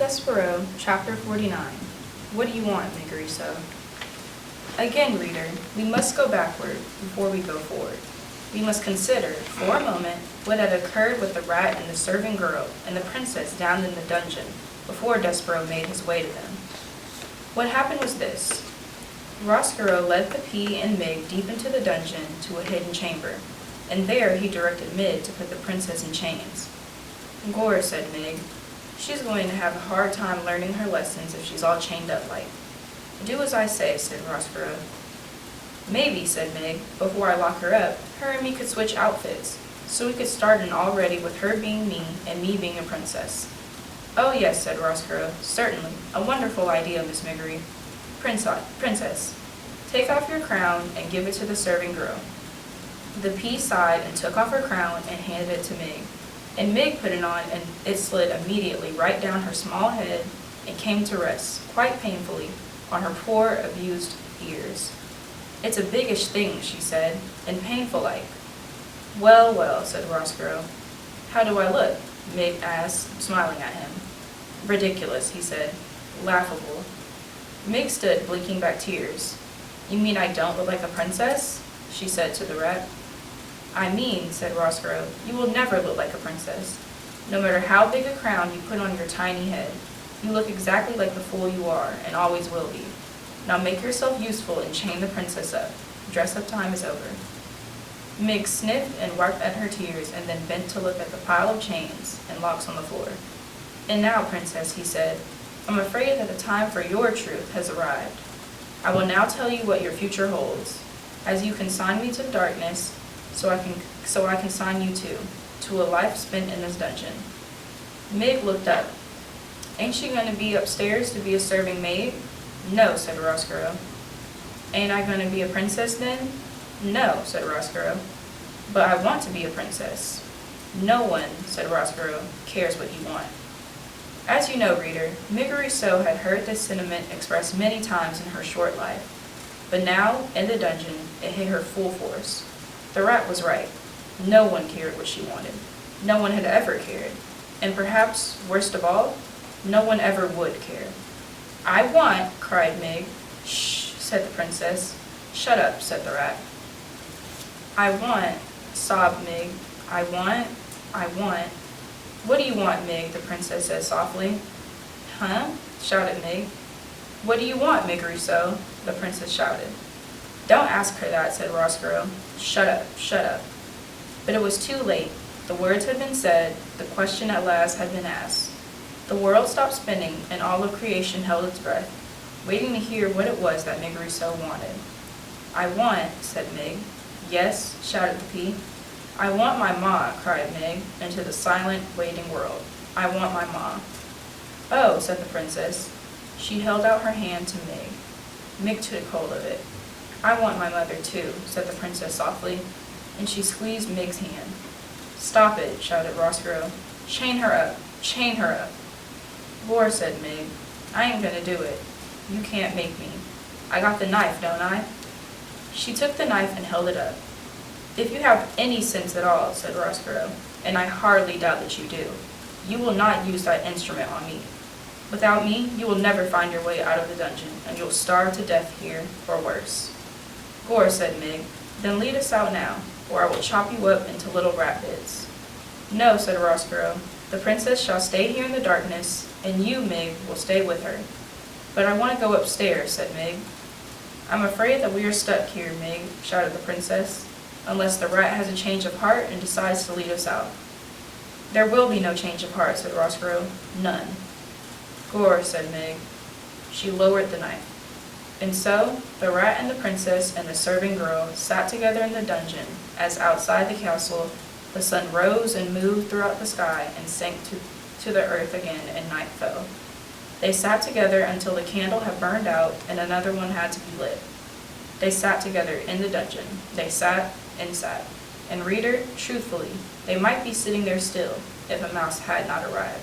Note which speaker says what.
Speaker 1: Despereaux, Chapter 49. What do you want, Migriso? Again, reader, we must go backward before we go forward. We must consider, for a moment, what had occurred with the rat and the serving girl and the princess down in the dungeon before Despereaux made his way to them. What happened was this. Roscoe led the P and Mig deep into the dungeon to a hidden chamber, and there he directed Mig to put the princess in chains. Gore, said Mig, she's going to have a hard time learning her lessons if she's all chained up like. Do as I say, said Roscoe. Maybe, said Mig, before I lock her up, her and me could switch outfits, so we could start in already with her being me and me being a princess. Oh yes, said Roscoe, certainly. A wonderful idea, Miss Miggery. Princess, take off your crown and give it to the serving girl. The P sighed and took off her crown and handed it to Mig. And Mig put it on, and it slid immediately right down her small head and came to rest, quite painfully, on her poor, abused ears. It's a biggish thing, she said, and painful-like. Well, well, said Roscoe. How do I look? Mig asked, smiling at him. Ridiculous, he said. Laughable. Mig stood, blinking back tears. You mean I don't look like a princess? She said to the rat. I mean, said Roscoe, you will never look like a princess. No matter how big a crown you put on your tiny head, you look exactly like the fool you are, and always will be. Now make yourself useful and chain the princess up. Dress-up time is over. Mig sniffed and wiped at her tears, and then bent to look at the pile of chains and locks on the floor. And now, princess, he said, I'm afraid that the time for your truth has arrived. I will now tell you what your future holds. As you consign me to darkness, so I consign you to a life spent in this dungeon. Mig looked up. Ain't she going to be upstairs to be a serving maid? No, said Roscoe. Ain't I going to be a princess then? No, said Roscoe. But I want to be a princess. No one, said Roscoe, cares what you want. As you know, reader, Migriso had heard this sentiment expressed many times in her short life. But now, in the dungeon, it hit her full force. The rat was right. No one cared what she wanted. No one had ever cared. And perhaps, worst of all, no one ever would care. I want, cried Mig. Shh, said the princess. Shut up, said the rat. I want, sobbed Mig. I want. What do you want, Mig? The princess said softly. Huh? Shouted Mig. What do you want, Migriso? The princess shouted. Don't ask her that, said Roscoe. Shut up, shut up. But it was too late. The words had been said, the question at last had been asked. The world stopped spinning, and all of creation held its breath, waiting to hear what it was that Migriso wanted. I want, said Mig. Yes, shouted the P. I want my ma, cried Mig, into the silent, waiting world. I want my ma. Oh, said the princess. She held out her hand to Mig. Mig took hold of it. I want my mother too, said the princess softly, and she squeezed Mig's hand. Stop it, shouted Roscoe. Chain her up, chain her up. Gore, said Mig. I ain't gonna do it. You can't make me. I got the knife, don't I? She took the knife and held it up. If you have any sense at all, said Roscoe, and I hardly doubt that you do, you will not use that instrument on me. Without me, you will never find your way out of the dungeon, and you'll starve to death here, or worse. Gore, said Mig, then lead us out now, or I will chop you up into little rat bits. No, said Roscoe, the princess shall stay here in the darkness, and you, Mig, will stay with her. But I want to go upstairs, said Mig. I'm afraid that we are stuck here, Mig, shouted the princess, unless the rat has a change of heart and decides to lead us out. There will be no change of heart, said Roscoe. None. Gore, said Mig. She lowered the knife. And so, the rat and the princess and the serving girl sat together in the dungeon, as outside the castle, the sun rose and moved throughout the sky and sank to the earth again and night fell. They sat together until the candle had burned out and another one had to be lit. They sat together in the dungeon. They sat and sat. And reader, truthfully, they might be sitting there still if a mouse had not arrived.